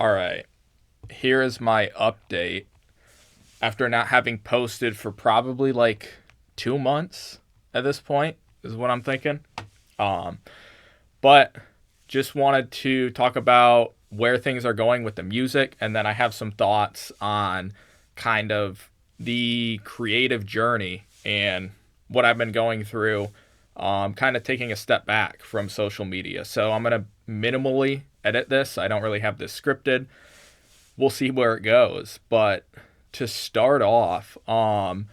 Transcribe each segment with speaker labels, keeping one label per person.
Speaker 1: All right, here is my update after not having posted for probably like 2 months at this point, is what I'm thinking. Um, but just wanted to talk about where things are going with the music, and then I have some thoughts on kind of the creative journey and what I've been going through, kind of taking a step back from social media. So I'm going to minimally edit this. I don't really have this scripted. We'll see where it goes. But to start off, I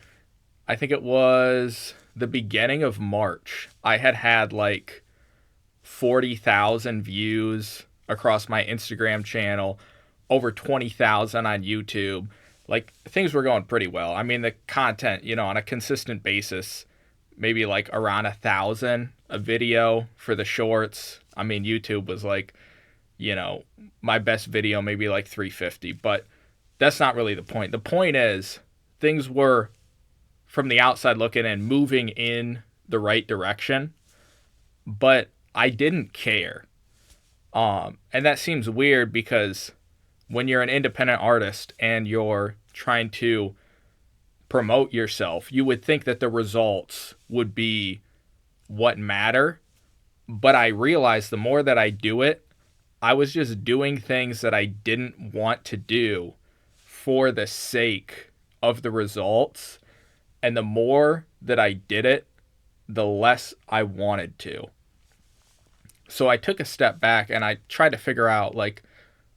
Speaker 1: think it was the beginning of March. I had like 40,000 views across my Instagram channel, over 20,000 on YouTube. Like things were going pretty well. I mean, the content, on a consistent basis, maybe like around 1,000 a video for the shorts. I mean, YouTube was like, my best video maybe like 350, but that's not really the point. The point is things were from the outside looking in moving in the right direction, but I didn't care. And that seems weird because when you're an independent artist and you're trying to promote yourself, you would think that the results would be what matter. But I realized the more that I do it, I was just doing things that I didn't want to do for the sake of the results. And the more that I did it, the less I wanted to. So I took a step back and I tried to figure out like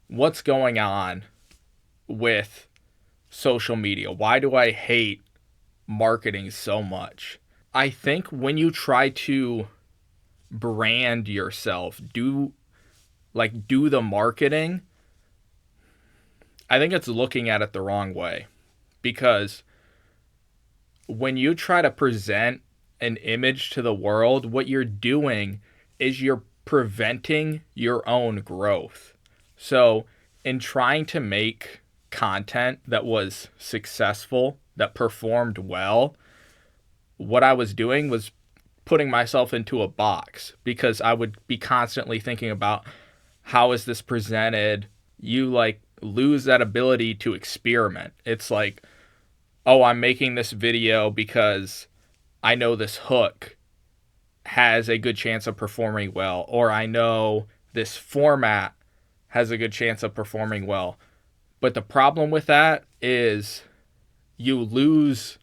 Speaker 1: what's going on with social media. Why do I hate marketing so much? I think when you try to brand yourself, do the marketing, I think it's looking at it the wrong way. Because when you try to present an image to the world, what you're doing is you're preventing your own growth. So, in trying to make content that was successful, that performed well, what I was doing was putting myself into a box because I would be constantly thinking about how is this presented? You like lose that ability to experiment. It's like, oh, I'm making this video because I know this hook has a good chance of performing well, or I know this format has a good chance of performing well. But the problem with that is you lose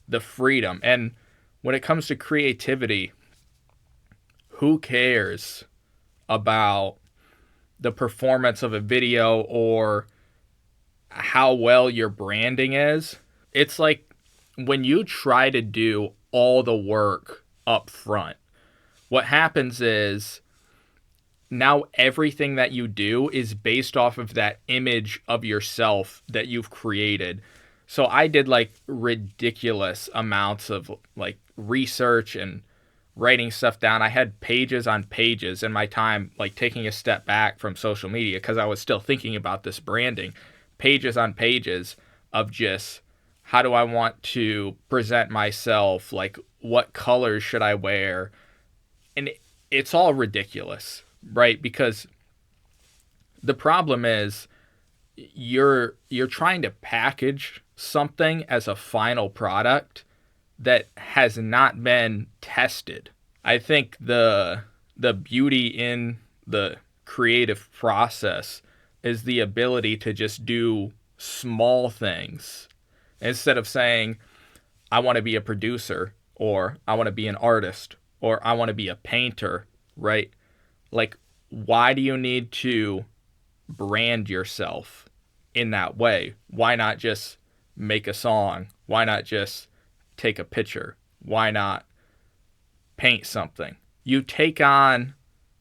Speaker 1: the freedom. And when it comes to creativity, who cares about the performance of a video or how well your branding is? It's like when you try to do all the work up front, what happens is now everything that you do is based off of that image of yourself that you've created. So I did like ridiculous amounts of like research and writing stuff down. I had pages on pages in my time, like taking a step back from social media because I was still thinking about this branding. Pages on pages of just how do I want to present myself? Like, what colors should I wear? And it's all ridiculous, right? Because the problem is you're trying to package something as a final product that has not been tested. I think the beauty in the creative process is the ability to just do small things instead of saying I want to be a producer or I want to be an artist or I want to be a painter, right? Like, why do you need to brand yourself in that way? Why not just make a song? Why not just take a picture? Why not paint something? You take on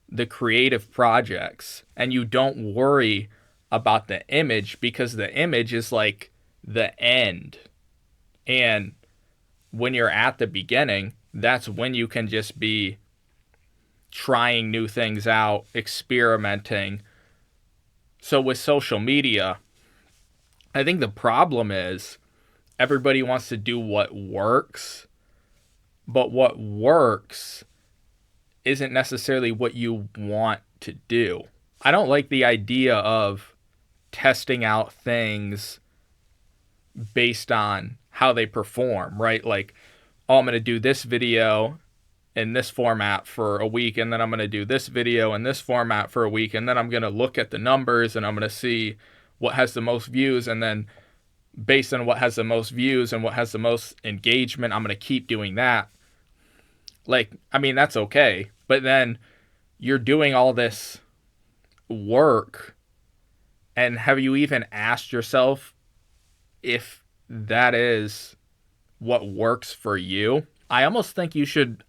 Speaker 1: the creative projects and you don't worry about the image because the image is like the end. And when you're at the beginning, that's when you can just be trying new things out, experimenting. So with social media, I think the problem is everybody wants to do what works, but what works isn't necessarily what you want to do. I don't like the idea of testing out things based on how they perform, right? Like, oh, I'm going to do this video in this format for a week, and then I'm going to do this video in this format for a week, and then I'm going to look at the numbers and I'm going to see what has the most views, and then based on what has the most views and what has the most engagement, I'm going to keep doing that. Like, I mean, that's okay, but then you're doing all this work, and have you even asked yourself if that is what works for you? I almost think you should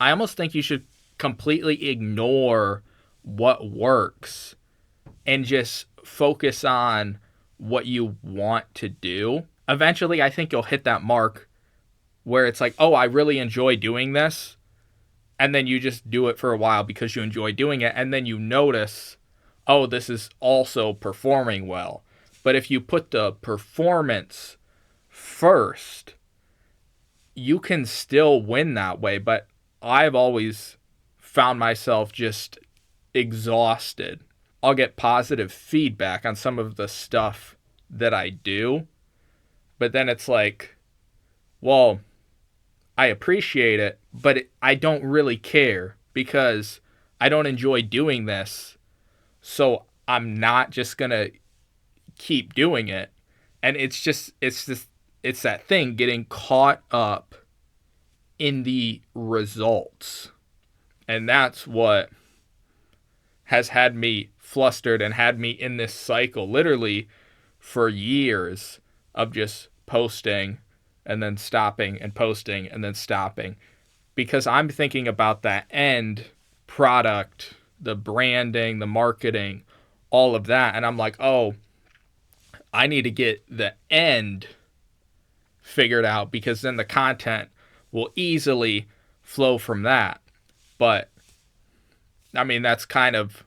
Speaker 1: completely ignore what works and just focus on what you want to do. Eventually, I think you'll hit that mark where it's like, oh, I really enjoy doing this. And then you just do it for a while because you enjoy doing it. And then you notice, oh, this is also performing well. But if you put the performance first, you can still win that way. But I've always found myself just exhausted. I'll get positive feedback on some of the stuff that I do, but then it's like, well, I appreciate it, but I don't really care because I don't enjoy doing this. So I'm not just going to keep doing it. And it's that thing, getting caught up in the results. And that's what has had me flustered and had me in this cycle literally for years of just posting and then stopping and posting and then stopping, because I'm thinking about that end product, the branding, the marketing, all of that. And I'm like, oh, I need to get the end figured out because then the content will easily flow from that. But I mean, that's kind of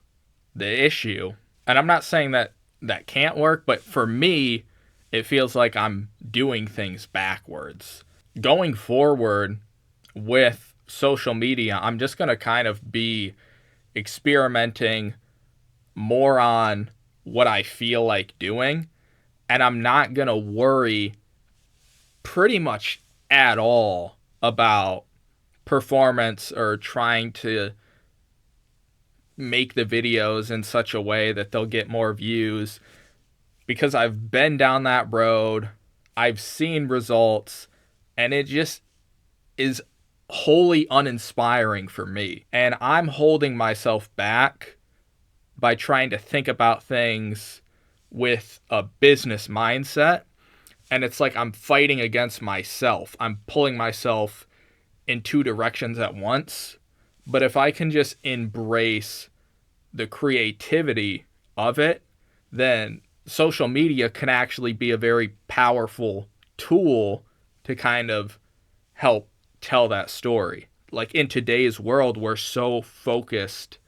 Speaker 1: the issue. And I'm not saying that that can't work, but for me, it feels like I'm doing things backwards. Going forward with social media, I'm just going to kind of be experimenting more on what I feel like doing. And I'm not going to worry pretty much at all about performance or trying to make the videos in such a way that they'll get more views, because I've been down that road. I've seen results, and it just is wholly uninspiring for me. And I'm holding myself back by trying to think about things with a business mindset. And it's like I'm fighting against myself. I'm pulling myself in two directions at once. But if I can just embrace the creativity of it, then social media can actually be a very powerful tool to kind of help tell that story. Like, in today's world, we're so focused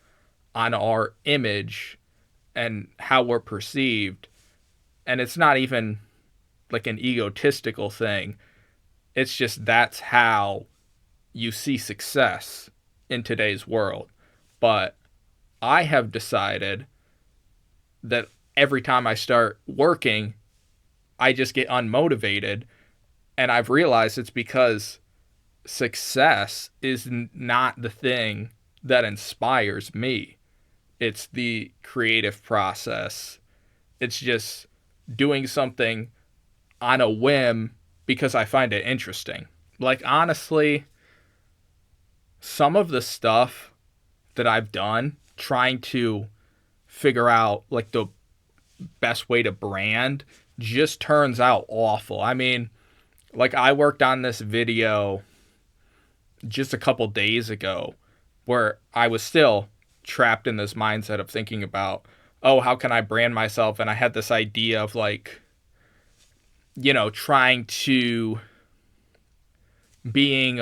Speaker 1: on our image and how we're perceived. And it's not even like an egotistical thing. It's just that's how you see success in today's world. But I have decided that every time I start working, I just get unmotivated. And I've realized it's because success is not the thing that inspires me. It's the creative process. It's just doing something on a whim because I find it interesting. Like, honestly, some of the stuff that I've done trying to figure out like the best way to brand just turns out awful. I mean, like, I worked on this video just a couple days ago where I was still trapped in this mindset of thinking about, oh, how can I brand myself? And I had this idea of like, trying to being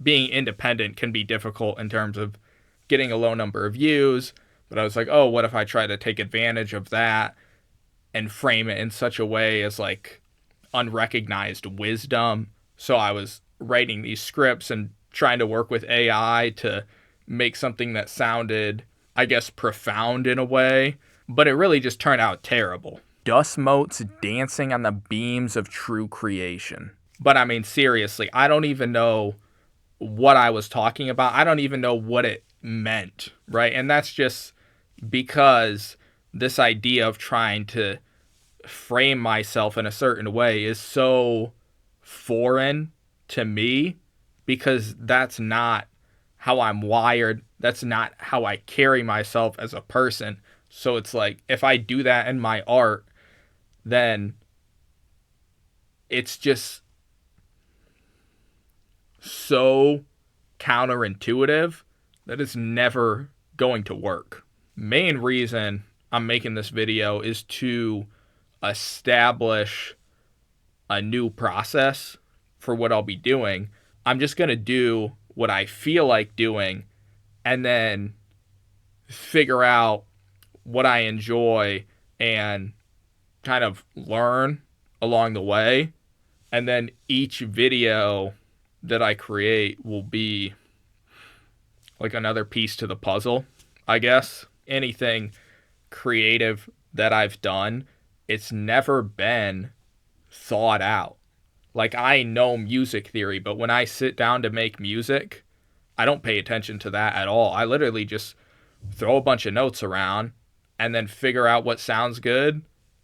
Speaker 1: independent can be difficult in terms of getting a low number of views. But I was like, oh, what if I try to take advantage of that and frame it in such a way as like unrecognized wisdom? So I was writing these scripts and trying to work with AI to make something that sounded, I guess, profound in a way. But it really just turned out terrible. dust motes dancing on the beams of true creation. But I mean, seriously, I don't even know what I was talking about. I don't even know what it meant, right? And that's just because this idea of trying to frame myself in a certain way is so foreign to me, because that's not how I'm wired. That's not how I carry myself as a person. So it's like, if I do that in my art, then it's just so counterintuitive that it's never going to work. Main reason I'm making this video is to establish a new process for what I'll be doing. I'm just going to do what I feel like doing and then figure out what I enjoy and kind of learn along the way. And then each video that I create will be like another piece to the puzzle, I guess. Anything creative that I've done, it's never been thought out. Like, I know music theory, but when I sit down to make music, I don't pay attention to that at all. I literally just throw a bunch of notes around and then figure out what sounds good,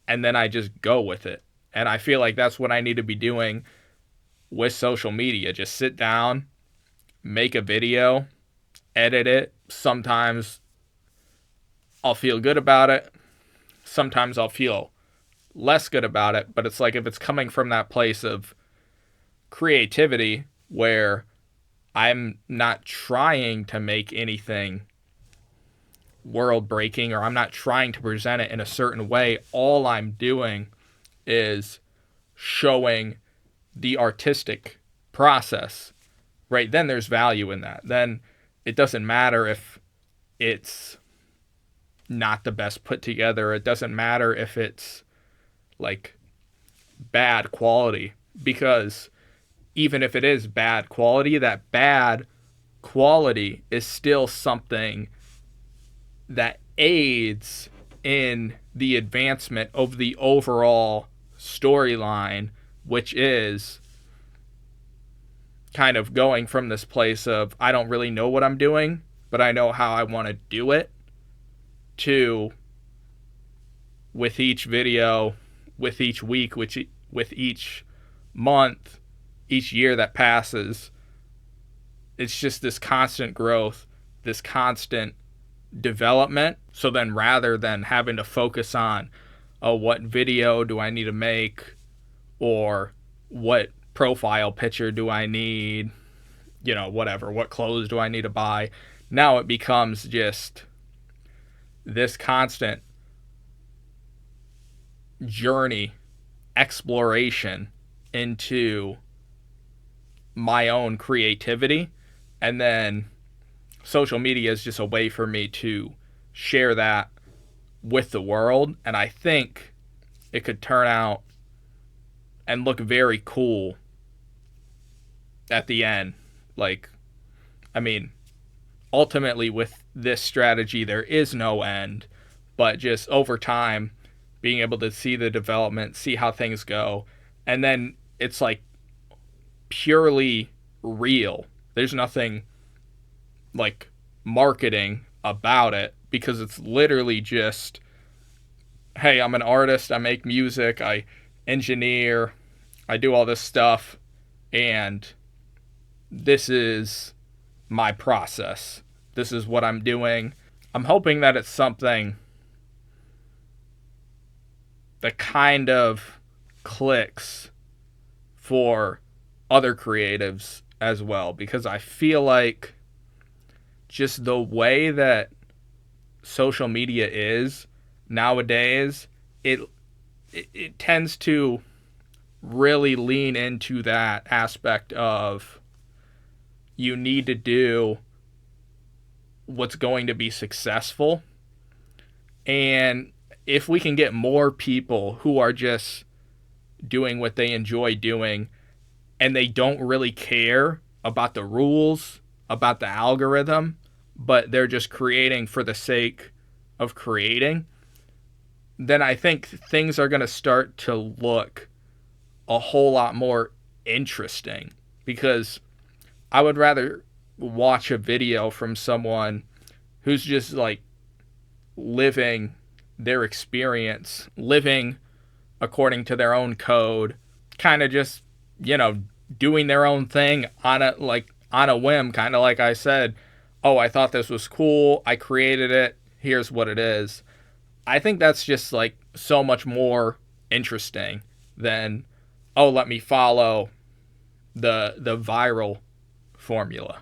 Speaker 1: and then I just go with it. And I feel like that's what I need to be doing with social media. Just sit down, make a video, edit it. Sometimes I'll feel good about it. Sometimes I'll feel less good about it. But it's like, if it's coming from that place of creativity where I'm not trying to make anything world breaking, or I'm not trying to present it in a certain way, all I'm doing is showing the artistic process, right? Then there's value in that. Then it doesn't matter if it's not the best put together. It doesn't matter if it's like bad quality, because even if it is bad quality, that bad quality is still something that aids in the advancement of the overall storyline, which is kind of going from this place of, I don't really know what I'm doing, but I know how I want to do it, to, with each video, with each week, with each month, each year that passes, it's just this constant growth, this constant development. So then, rather than having to focus on, oh, what video do I need to make, or what profile picture do I need, whatever, what clothes do I need to buy, now it becomes just this constant journey, exploration into my own creativity. And then social media is just a way for me to share that with the world. And I think it could turn out and look very cool at the end. Like, I mean, ultimately with this strategy, there is no end, but just over time, being able to see the development, see how things go, and then it's like purely real. There's nothing like marketing about it, because it's literally just, hey, I'm an artist, I make music, I engineer, I do all this stuff, and this is my process. This is what I'm doing. I'm hoping that it's something that kind of clicks for other creatives as well, because I feel like just the way that social media is nowadays, it tends to really lean into that aspect of, you need to do what's going to be successful. And if we can get more people who are just doing what they enjoy doing, and they don't really care about the rules, about the algorithm, but they're just creating for the sake of creating, then I think things are going to start to look a whole lot more interesting, because I would rather watch a video from someone who's just like living their experience, living according to their own code, kind of just, doing their own thing on a whim, kind of like I said, oh, I thought this was cool, I created it, here's what it is. I think that's just like so much more interesting than, oh, let me follow the viral formula.